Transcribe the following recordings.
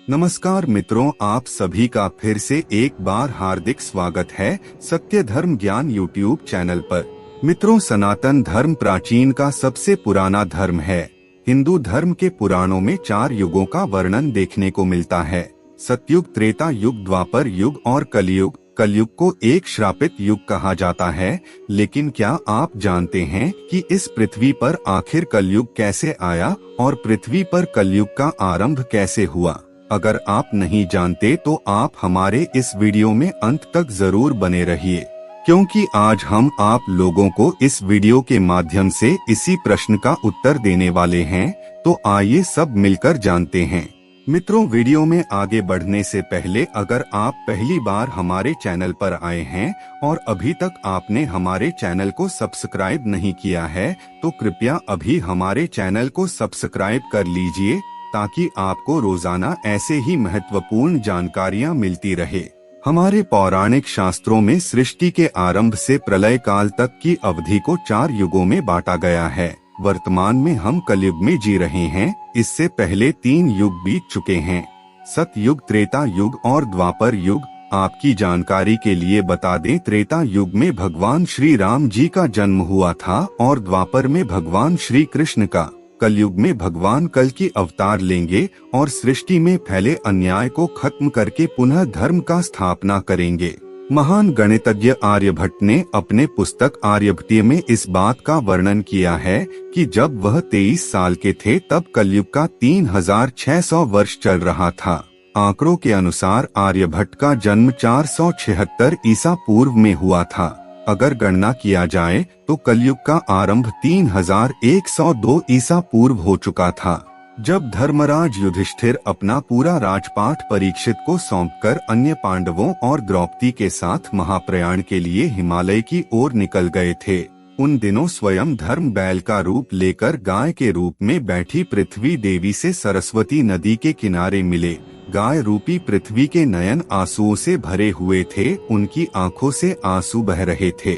नमस्कार मित्रों, आप सभी का फिर से एक बार हार्दिक स्वागत है सत्य धर्म ज्ञान यूट्यूब चैनल पर। मित्रों, सनातन धर्म प्राचीन का सबसे पुराना धर्म है। हिंदू धर्म के पुराणों में 4 युगों का वर्णन देखने को मिलता है। सतयुग, त्रेता युग, द्वापर युग और कलयुग। कलयुग को एक श्रापित युग कहा जाता है, लेकिन क्या आप जानते हैं कि इस पृथ्वी पर आखिर कलयुग कैसे आया और पृथ्वी पर कलयुग का आरंभ कैसे हुआ? अगर आप नहीं जानते तो आप हमारे इस वीडियो में अंत तक जरूर बने रहिए, क्योंकि आज हम आप लोगों को इस वीडियो के माध्यम से इसी प्रश्न का उत्तर देने वाले हैं। तो आइए सब मिलकर जानते हैं। मित्रों, वीडियो में आगे बढ़ने से पहले अगर आप पहली बार हमारे चैनल पर आए हैं और अभी तक आपने हमारे चैनल को सब्सक्राइब नहीं किया है, तो कृपया अभी हमारे चैनल को सब्सक्राइब कर लीजिए, ताकि आपको रोजाना ऐसे ही महत्वपूर्ण जानकारियां मिलती रहे। हमारे पौराणिक शास्त्रों में सृष्टि के आरंभ से प्रलय काल तक की अवधि को 4 युगों में बांटा गया है। वर्तमान में हम कलयुग में जी रहे हैं। इससे पहले 3 युग बीत चुके हैं, सतयुग, त्रेता युग और द्वापर युग। आपकी जानकारी के लिए बता दें, त्रेता युग में भगवान श्री राम जी का जन्म हुआ था और द्वापर में भगवान श्री कृष्ण का। कलयुग में भगवान कल की अवतार लेंगे और सृष्टि में फैले अन्याय को खत्म करके पुनः धर्म का स्थापना करेंगे। महान गणितज्ञ आर्यभट्ट ने अपने पुस्तक आर्यभट्टीय में इस बात का वर्णन किया है कि जब वह 23 साल के थे तब कलयुग का 3600 वर्ष चल रहा था। आंकड़ों के अनुसार आर्यभट्ट का जन्म 476 ईसा पूर्व में हुआ था। अगर गणना किया जाए तो कलयुग का आरंभ 3102 ईसा पूर्व हो चुका था, जब धर्मराज युधिष्ठिर अपना पूरा राजपाट परीक्षित को सौंपकर अन्य पांडवों और द्रौपदी के साथ महाप्रयाण के लिए हिमालय की ओर निकल गए थे। उन दिनों स्वयं धर्म बैल का रूप लेकर गाय के रूप में बैठी पृथ्वी देवी से सरस्वती नदी के किनारे मिले। गाय रूपी पृथ्वी के नयन आंसुओं से भरे हुए थे, उनकी आंखों से आंसू बह रहे थे।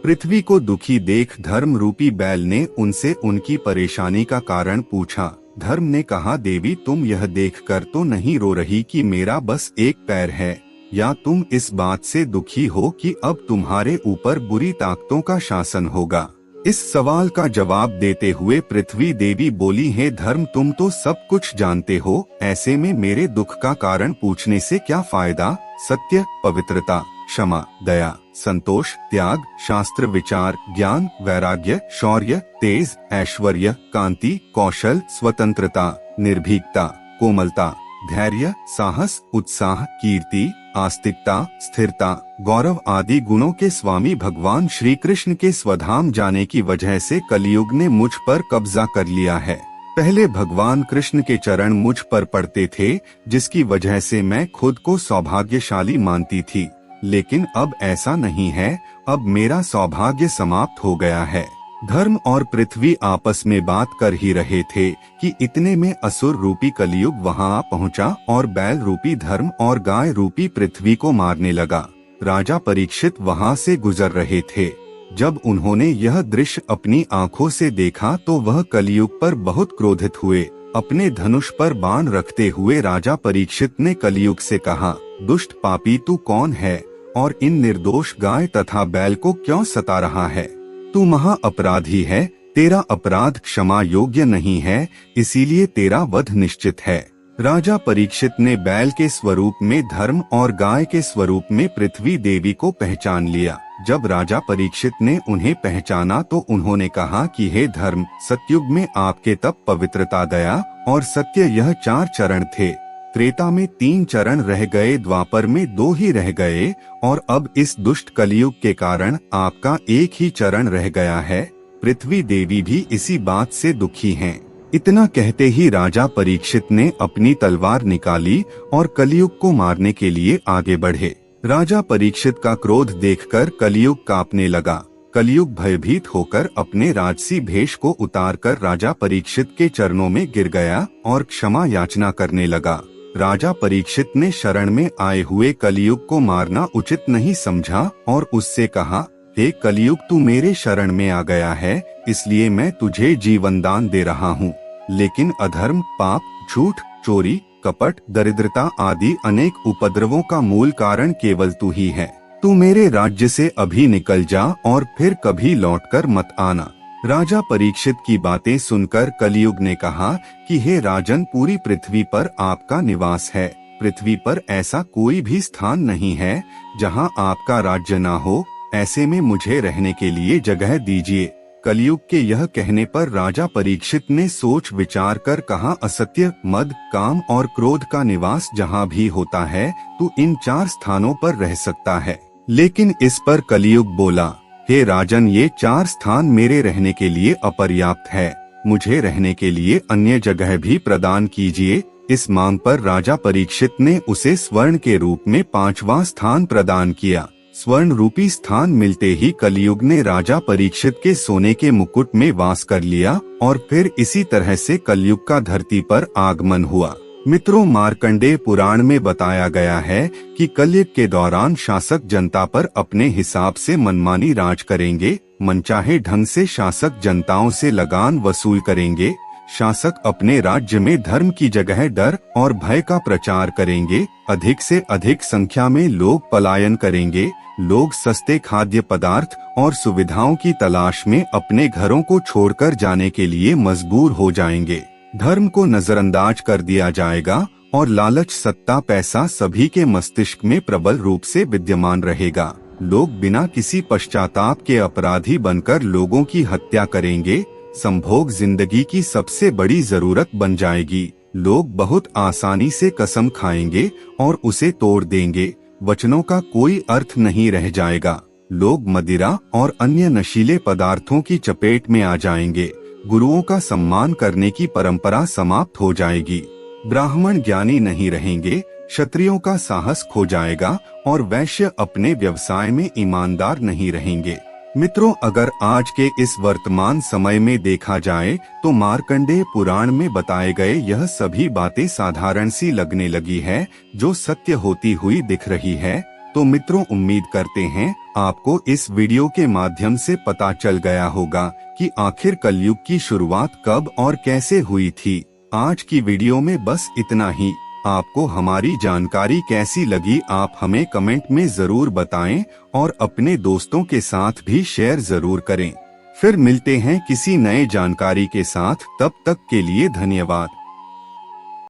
पृथ्वी को दुखी देख धर्म रूपी बैल ने उनसे उनकी परेशानी का कारण पूछा। धर्म ने कहा, देवी, तुम यह देखकर तो नहीं रो रही कि मेरा बस एक पैर है, या तुम इस बात से दुखी हो कि अब तुम्हारे ऊपर बुरी ताकतों का शासन होगा? इस सवाल का जवाब देते हुए पृथ्वी देवी बोली, हे धर्म, तुम तो सब कुछ जानते हो, ऐसे में मेरे दुख का कारण पूछने से क्या फायदा? सत्य, पवित्रता, क्षमा, दया, संतोष, त्याग, शास्त्र विचार, ज्ञान, वैराग्य, शौर्य, तेज, ऐश्वर्य, कांति, कौशल, स्वतंत्रता, निर्भीकता, कोमलता, धैर्य, साहस, उत्साह, कीर्ति, आस्तिकता, स्थिरता, गौरव आदि गुणों के स्वामी भगवान श्री कृष्ण के स्वधाम जाने की वजह से कलयुग ने मुझ पर कब्जा कर लिया है। पहले भगवान कृष्ण के चरण मुझ पर पड़ते थे, जिसकी वजह से मैं खुद को सौभाग्यशाली मानती थी, लेकिन अब ऐसा नहीं है। अब मेरा सौभाग्य समाप्त हो गया है। धर्म और पृथ्वी आपस में बात कर ही रहे थे कि इतने में असुर रूपी कलयुग वहां आ पहुंचा और बैल रूपी धर्म और गाय रूपी पृथ्वी को मारने लगा। राजा परीक्षित वहां से गुजर रहे थे। जब उन्होंने यह दृश्य अपनी आंखों से देखा तो वह कलयुग पर बहुत क्रोधित हुए। अपने धनुष पर बाण रखते हुए राजा परीक्षित ने कलयुग से कहा, दुष्ट पापी, तू कौन है और इन निर्दोष गाय तथा बैल को क्यों सता रहा है? तू महा अपराधी है, तेरा अपराध क्षमा योग्य नहीं है, इसीलिए तेरा वध निश्चित है। राजा परीक्षित ने बैल के स्वरूप में धर्म और गाय के स्वरूप में पृथ्वी देवी को पहचान लिया। जब राजा परीक्षित ने उन्हें पहचाना तो उन्होंने कहा कि हे धर्म, सतयुग में आपके तप, पवित्रता, दया और सत्य, यह 4 चरण थे। त्रेता में 3 चरण रह गए, द्वापर में 2 ही रह गए और अब इस दुष्ट कलयुग के कारण आपका एक ही चरण रह गया है। पृथ्वी देवी भी इसी बात से दुखी हैं। इतना कहते ही राजा परीक्षित ने अपनी तलवार निकाली और कलयुग को मारने के लिए आगे बढ़े। राजा परीक्षित का क्रोध देखकर कलयुग कांपने लगा। कलयुग भयभीत होकर अपने राजसी भेष को उतारकर राजा परीक्षित के चरणों में गिर गया और क्षमा याचना करने लगा। राजा परीक्षित ने शरण में आए हुए कलयुग को मारना उचित नहीं समझा और उससे कहा, हे कलयुग, तू मेरे शरण में आ गया है, इसलिए मैं तुझे जीवन दान दे रहा हूँ। लेकिन अधर्म, पाप, झूठ, चोरी, कपट, दरिद्रता आदि अनेक उपद्रवों का मूल कारण केवल तू ही है। तू मेरे राज्य से अभी निकल जा और फिर कभी लौटकर मत आना। राजा परीक्षित की बातें सुनकर कलियुग ने कहा कि हे राजन, पूरी पृथ्वी पर आपका निवास है। पृथ्वी पर ऐसा कोई भी स्थान नहीं है जहां आपका राज्य ना हो। ऐसे में मुझे रहने के लिए जगह दीजिए। कलियुग के यह कहने पर राजा परीक्षित ने सोच विचार कर कहा, असत्य, मद, काम और क्रोध का निवास जहाँ भी होता है, तू इन 4 स्थानों पर रह सकता है। लेकिन इस पर कलियुग बोला, हे राजन, ये 4 स्थान मेरे रहने के लिए अपर्याप्त है। मुझे रहने के लिए अन्य जगह भी प्रदान कीजिए। इस मांग पर राजा परीक्षित ने उसे स्वर्ण के रूप में 5वां स्थान प्रदान किया। स्वर्ण रूपी स्थान मिलते ही कलियुग ने राजा परीक्षित के सोने के मुकुट में वास कर लिया और फिर इसी तरह से कलियुग का धरती पर आगमन हुआ। मित्रों, मार्कंडेय पुराण में बताया गया है कि कलयुग के दौरान शासक जनता पर अपने हिसाब से मनमानी राज करेंगे। मनचाहे ढंग से शासक जनताओं से लगान वसूल करेंगे। शासक अपने राज्य में धर्म की जगह डर और भय का प्रचार करेंगे। अधिक से अधिक संख्या में लोग पलायन करेंगे। लोग सस्ते खाद्य पदार्थ और सुविधाओं की तलाश में अपने घरों को छोड़कर जाने के लिए मजबूर हो जाएंगे। धर्म को नजरअंदाज कर दिया जाएगा और लालच, सत्ता, पैसा सभी के मस्तिष्क में प्रबल रूप से विद्यमान रहेगा। लोग बिना किसी पश्चाताप के अपराधी बनकर लोगों की हत्या करेंगे। संभोग जिंदगी की सबसे बड़ी जरूरत बन जाएगी। लोग बहुत आसानी से कसम खाएंगे और उसे तोड़ देंगे। वचनों का कोई अर्थ नहीं रह जाएगा। लोग मदिरा और अन्य नशीले पदार्थों की चपेट में आ जाएंगे। गुरुओं का सम्मान करने की परंपरा समाप्त हो जाएगी। ब्राह्मण ज्ञानी नहीं रहेंगे। क्षत्रियों का साहस खो जाएगा और वैश्य अपने व्यवसाय में ईमानदार नहीं रहेंगे। मित्रों, अगर आज के इस वर्तमान समय में देखा जाए तो मार्कंडेय पुराण में बताए गए यह सभी बातें साधारण सी लगने लगी है, जो सत्य होती हुई दिख रही है। तो मित्रों, उम्मीद करते हैं आपको इस वीडियो के माध्यम से पता चल गया होगा कि आखिर कलयुग की शुरुआत कब और कैसे हुई थी। आज की वीडियो में बस इतना ही। आपको हमारी जानकारी कैसी लगी, आप हमें कमेंट में जरूर बताएं और अपने दोस्तों के साथ भी शेयर जरूर करें। फिर मिलते हैं किसी नए जानकारी के साथ। तब तक के लिए धन्यवाद।